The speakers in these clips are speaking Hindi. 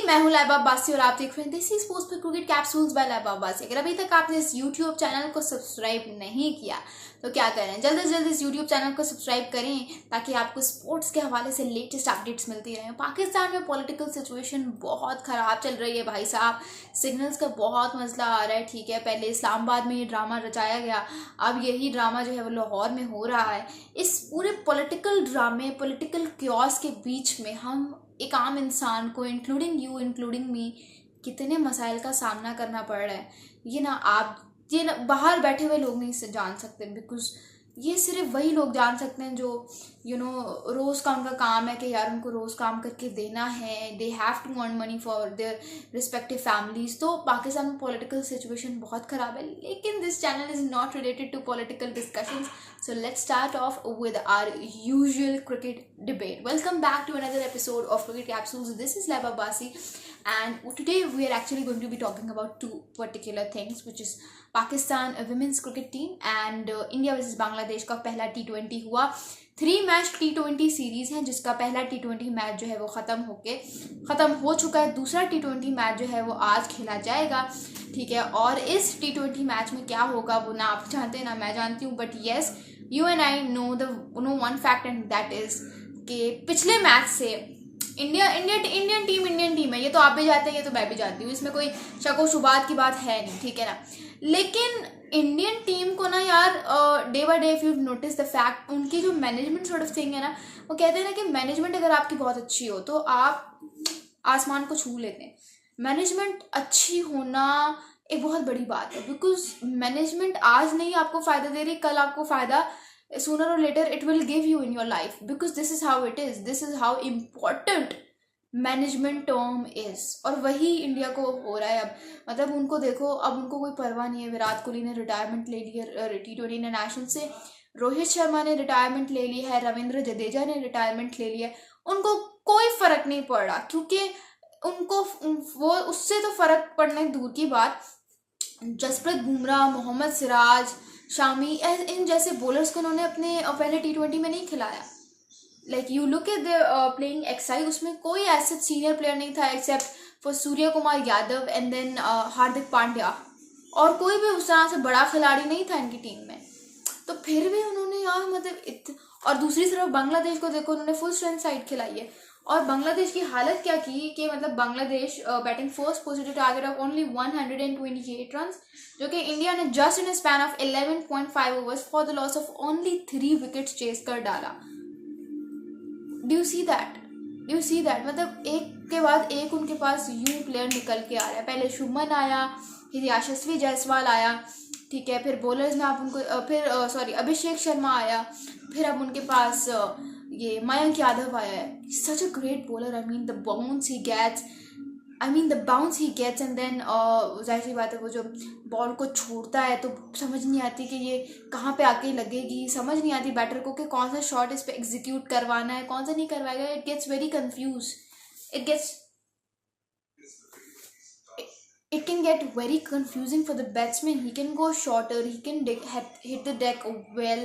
मैं हूं लैबा अब्बासी और आप देख रहे हैं देसी स्पोर्ट्स पे क्रिकेट कैप्सूल्स बाय लैबा अब्बासी। अगर अभी तक आपने इस यूट्यूब चैनल को सब्सक्राइब नहीं किया तो क्या करें, जल्द से जल्द इस यूट्यूब चैनल को सब्सक्राइब करें ताकि आपको स्पोर्ट्स के हवाले से लेटेस्ट अपडेट्स मिलती रहें। पाकिस्तान में पॉलिटिकल सिचुएशन बहुत ख़राब चल रही है भाई साहब। सिग्नल्स का बहुत मसला आ रहा है। ठीक है, पहले इस्लामाबाद में ये ड्रामा रचाया गया, अब यही ड्रामा जो है वो लाहौर में हो रहा है। इस पूरे पॉलिटिकल ड्रामे, पॉलिटिकल क्योस के बीच में हम एक आम इंसान को, इंक्लूडिंग यू, इंक्लूडिंग मी, कितने मसाइल का सामना करना पड़ रहा है ये ना बाहर बैठे हुए लोग नहीं जान सकते। बिकॉज ये सिर्फ वही लोग जान सकते हैं जो रोज़ का उनका काम है कि यार उनको रोज़ काम करके देना है। They have to earn money for their respective families. तो पाकिस्तान में पॉलिटिकल सिचुएशन बहुत ख़राब है, लेकिन this channel is not related to political discussions. So let's start off with our usual cricket debate. Welcome back to another episode of Cricket Capsules. This is Laiba Abbasi, and today we are actually going to be talking about two particular things, which is Pakistan women's cricket team and India versus Bangladesh का पहला T20 हुआ। 3 मैच T20 सीरीज है, जिसका पहला T20 मैच जो है वो ख़त्म हो चुका है। दूसरा T20 मैच जो है वो आज खेला जाएगा। ठीक है, और इस T20 मैच में क्या होगा वो ना आप जानते हैं ना मैं जानती हूँ, but yes, you and I know one fact and that is कि पिछले मैच से इंडियन टीम है। ये तो आप भी जानते हैं, ये तो मैं भी जानती हूँ, इसमें कोई शक व शुबात की बात है नहीं। ठीक है ना, लेकिन इंडियन टीम को ना यार day by day, if you notice the fact, उनकी जो मैनेजमेंट सॉर्ट ऑफ थिंग है ना, वो कहते हैं ना कि मैनेजमेंट अगर आपकी बहुत अच्छी हो तो आप आसमान को छू लेते हैं। मैनेजमेंट अच्छी होना एक बहुत बड़ी बात है, बिकॉज मैनेजमेंट आज नहीं आपको फ़ायदा दे रही, कल आपको फ़ायदा sooner or later it will give you in your life, because this is how it is, this is how important management term is. और वही इंडिया को हो रहा है अब। मतलब उनको देखो, अब उनको कोई परवाह नहीं है। विराट कोहली ने रिटायरमेंट ले ली है T20 इंटरनेशनल से, रोहित शर्मा ने रिटायरमेंट ले ली है, रविंद्र जडेजा ने रिटायरमेंट ले लिया है। उनको कोई फर्क नहीं पड़ रहा, क्योंकि उनको वो उससे तो फर्क पड़ने दूर की बात, जसप्रीत बुमराह, मोहम्मद सिराज, शामी, इन जैसे बॉलर्स को उन्होंने अपने पहले T20 में नहीं खिलाया। Like you look at the playing exercise, उसमें कोई ऐसे सीनियर प्लेयर नहीं था except for Surya Kumar Yadav and then Hardik Pandya, और कोई भी उस तरह से बड़ा खिलाड़ी नहीं था इनकी टीम में। तो फिर भी उन्होंने यार मतलब और दूसरी तरफ बांग्लादेश को देखो, उन्होंने फुल स्ट्रेंथ साइड खिलाई है। और बांग्लादेश की हालत क्या की कि मतलब Bangladesh batting first positive target of only 128 run, जो कि इंडिया ने just in span of 11.5 overs for the loss of only 3 wickets chase कर डाला। Do you see that? मतलब एक के बाद एक उनके पास यूं प्लेयर निकल के आ रहा है। पहले शुभमन आया, फिर यशस्वी जायसवाल आया, ठीक है, फिर बॉलर्स में आप उनको अभिषेक शर्मा आया, फिर अब उनके पास ये मयंक यादव आया है। Such a great bowler. I mean the bounce he gets and then जाहिर सी बात है वो जो बॉल को छोड़ता है तो समझ नहीं आती कि ये कहाँ पे आके लगेगी, समझ नहीं आती बैटर को कि कौन सा शॉट इस पे एग्जीक्यूट करवाना है, कौन सा नहीं करवाएगा। It gets very confuse, it can get very confusing for the batsman. He can go shorter, he can hit the deck well.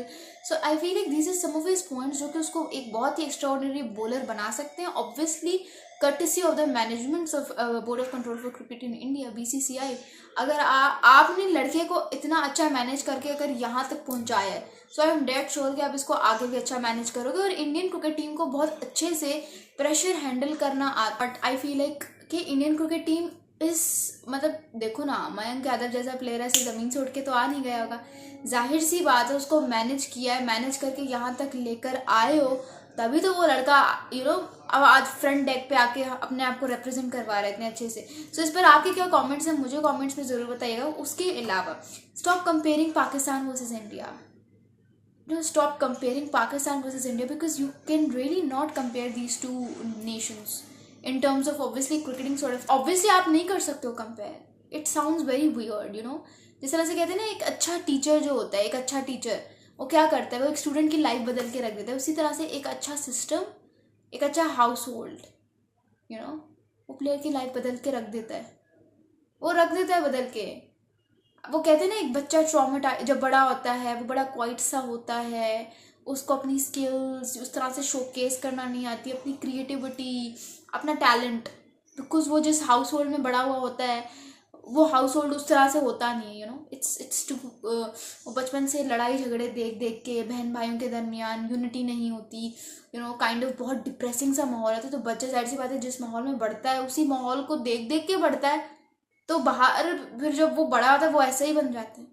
So I feel like these are some of his points जो कि उसको एक बहुत ही extraordinary bowler बना सकते हैं। Obviously courtesy of the management of Board of Control for Cricket in India, BCCI। अगर आपने लड़के को इतना अच्छा मैनेज करके अगर यहाँ तक पहुँचाया है, सो आई एम डेड श्योर कि आप इसको आगे भी अच्छा मैनेज करोगे। और इंडियन क्रिकेट टीम को बहुत अच्छे से प्रेशर हैंडल करना आता। बट आई फील लाइक कि इंडियन क्रिकेट टीम मतलब देखो ना, मयंक यादव जैसा प्लेयर ऐसे ज़मीन से उठ के तो आ नहीं गया होगा। जाहिर सी बात है, उसको मैनेज किया है, मैनेज करके यहाँ तक लेकर आए हो, तभी तो वो लड़का अब आज फ्रंट डेक पे आके अपने आप को रिप्रेजेंट करवा रहे इतने अच्छे से। सो इस पर आपके क्या कमेंट्स हैं, मुझे कमेंट्स में ज़रूर बताइएगा। उसके अलावा stop comparing Pakistan versus India. Stop comparing Pakistan versus India, because you can really not compare these two nations in terms of obviously cricketing sort of। obviously आप नहीं कर सकते हो compare. it sounds very weird, जिस तरह से कहते हैं ना, एक अच्छा टीचर जो होता है, एक अच्छा टीचर वो क्या करता है, वो एक स्टूडेंट की लाइफ बदल के रख देता है। उसी तरह से एक अच्छा सिस्टम, एक अच्छा हाउस होल्ड, वो प्लेयर की लाइफ बदल के रख देता है, बदल के। वो कहते हैं ना, एक बच्चा जब बड़ा होता है वो बड़ा क्वाइट सा होता है, उसको अपनी स्किल्स उस तरह से शोकेस करना नहीं आती, अपनी क्रिएटिविटी, अपना टैलेंट, बिकॉज वो जिस हाउस होल्ड में बड़ा हुआ होता है वो हाउस होल्ड उस तरह से होता नहीं है, इट्स टू वो बचपन से लड़ाई झगड़े देख देख के, बहन भाइयों के दरमियान यूनिटी नहीं होती, काइंड ऑफ बहुत डिप्रेसिंग सा माहौल है। तो बच्चा जाहिर सी बात है जिस माहौल में बढ़ता है उसी माहौल को देख देख के बढ़ता है, तो बाहर फिर जब वो बड़ा होता है वो ऐसा ही बन जाता है।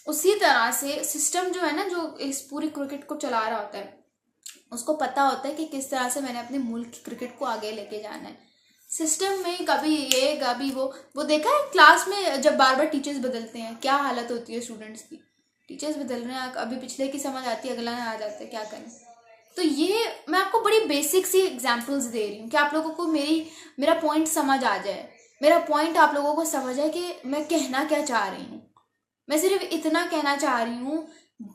उसी तरह से सिस्टम जो है ना, जो इस पूरी क्रिकेट को चला रहा होता है, उसको पता होता है कि किस तरह से मैंने अपने मुल्क की क्रिकेट को आगे लेके जाना है। सिस्टम में कभी ये कभी वो देखा है क्लास में जब बार बार टीचर्स बदलते हैं क्या हालत होती है स्टूडेंट्स की। टीचर्स बदल रहे हैं, अभी पिछले की समझ आती है, अगला आ जाता है, क्या करें। तो ये मैं आपको बड़ी बेसिक सी एग्जांपल्स दे रही हूँ कि आप लोगों को मेरा पॉइंट समझ आ जाए, मेरा पॉइंट आप लोगों को समझ आए कि मैं कहना क्या चाह रही हूँ। मैं सिर्फ इतना कहना चाह रही हूँ,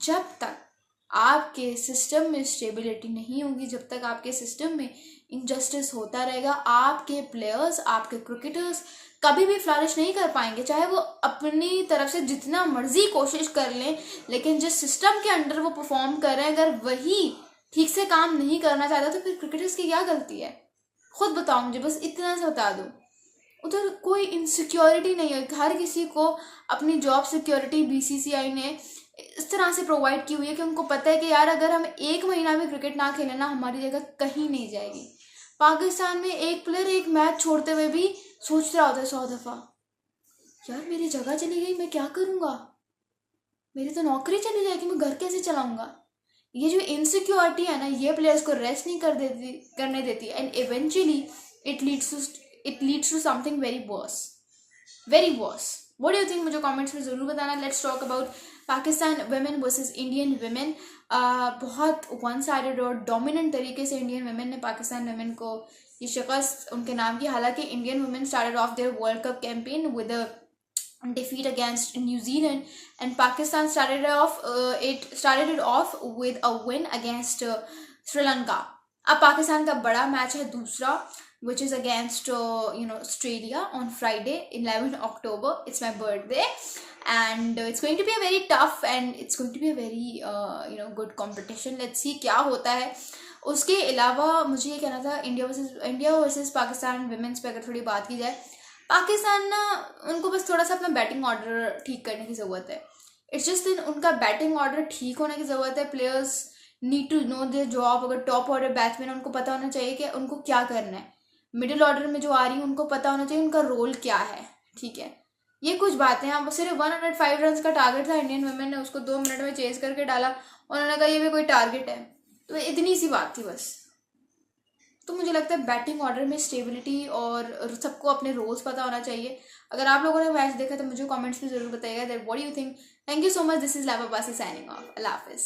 जब तक आपके सिस्टम में स्टेबिलिटी नहीं होगी, जब तक आपके सिस्टम में इनजस्टिस होता रहेगा, आपके प्लेयर्स, आपके क्रिकेटर्स कभी भी फ्लरिश नहीं कर पाएंगे, चाहे वो अपनी तरफ से जितना मर्जी कोशिश कर लें। लेकिन जिस सिस्टम के अंडर वो परफॉर्म कर रहे हैं, अगर वही ठीक से काम नहीं करना चाहता तो फिर क्रिकेटर्स की क्या गलती है? खुद बताओ मुझे, बस इतना सा बता दो। उधर कोई इनसिक्योरिटी नहीं है, हर किसी को अपनी जॉब सिक्योरिटी बीसीसीआई ने इस तरह से प्रोवाइड की हुई है कि उनको पता है कि यार अगर हम 1 महीना भी क्रिकेट ना खेले ना, हमारी जगह कहीं नहीं जाएगी। पाकिस्तान में एक प्लेयर एक मैच छोड़ते हुए भी सोच रहा होता है 100 दफ़ा, यार मेरी जगह चली गई, मैं क्या करूँगा, मेरी तो नौकरी चली जाएगी, मैं घर कैसे चलाऊँगा। ये जो इनसिक्योरिटी है ना, ये प्लेयर्स को रेस्ट नहीं करने देती, and eventually it leads to something very worse. What do you think? मुझे कमेंट्स में ज़रूर बताना। Let's talk about Pakistan women versus Indian women. बहुत वन साइडेड और डोमिनेंट तरीके से इंडियन वेमेन ने पाकिस्तान वेमेन को ये शिकस्त उनके नाम की। हालांकि Indian women started of their world cup campaign with a defeat against New Zealand, and Pakistan started it off with a win against Sri Lanka. अब पाकिस्तान का बड़ा मैच है दूसरा, which is against Australia on Friday 11 October. It's my birthday and it's going to be a very tough and it's going to be a very good competition. Let's see क्या होता है। उसके अलावा मुझे ये कहना था, इंडिया वर्सेस पाकिस्तान विमेंस पे अगर थोड़ी बात की जाए, पाकिस्तान ना उनको बस थोड़ा सा अपना बैटिंग ऑर्डर ठीक करने की ज़रूरत है। इट्स जस्ट उनका बैटिंग ऑर्डर ठीक होने की ज़रूरत है। Players need to know their job. अगर टॉप ऑर्डर बैट्समैन, उनको पता होना चाहिए कि उनको क्या करना है। मिडिल ऑर्डर में जो आ रही है उनको पता होना चाहिए उनका रोल क्या है, ठीक है। ये कुछ बातें। अब सिर्फ 105 रन का टारगेट था, इंडियन वुमेन ने उसको 2 मिनट में चेज करके डाला। उन्होंने कहा ये भी कोई टारगेट है, तो इतनी सी बात थी बस। तो मुझे लगता है बैटिंग ऑर्डर में स्टेबिलिटी और सबको अपने रोल्स पता होना चाहिए। अगर आप लोगों ने मैच देखा तो मुझे कमेंट्स में ज़रूर बताइएगा that what do you think. Thank you so much. This is Laiba बासी साइनिंग ऑफ। अल्लाह हाफिज़।